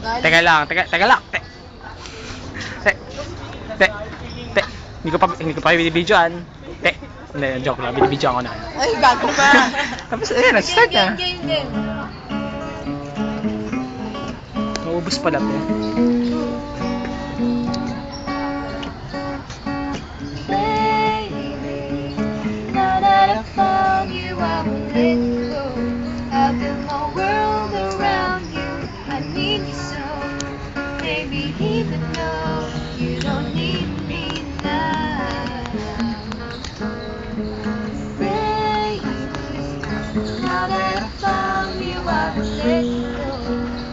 Teka lang. Te. Hindi ko pa binibidyoan. Te. Hindi, joke lang. Binibidyoan ko na. Ay, bago ba? Tapos, ayun, nag-start na. Game. Naubos pala to. Baby, now that I found you, I will let go. I built my world around you. I need you so. Baby, even though you don't need me now. Baby, now that I found you, I will let go.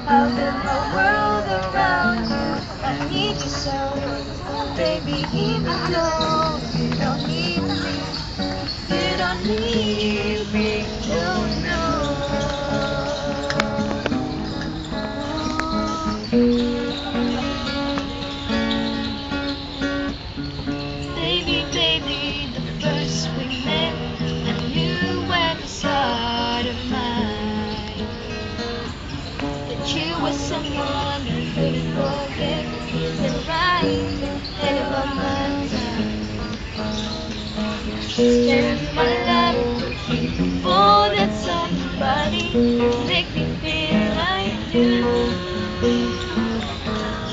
I built my world around you. I need you so. Baby, even though you don't need me, you don't need me, no. Baby, the first we met, I knew at the start of mine that you were someone I couldn't forget. Then right ahead of my time, spend my life looking for that somebody to make me feel like you.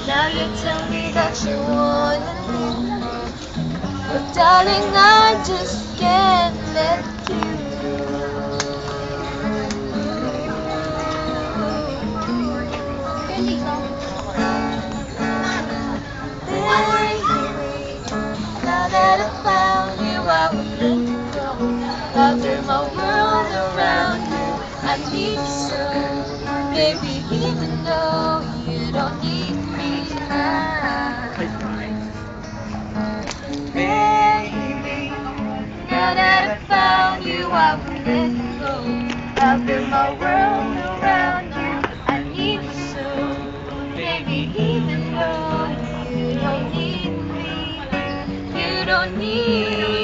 Now you tell me that you wanna leave, but darling, I just can't let you. Now that I found you, I will let you go. I'll build my world around you. I need you so, baby, even though you don't need me now. Baby, now that I found you, I will let you go. I'll build my world around you. I need you so, baby, even though you don't need me. You don't need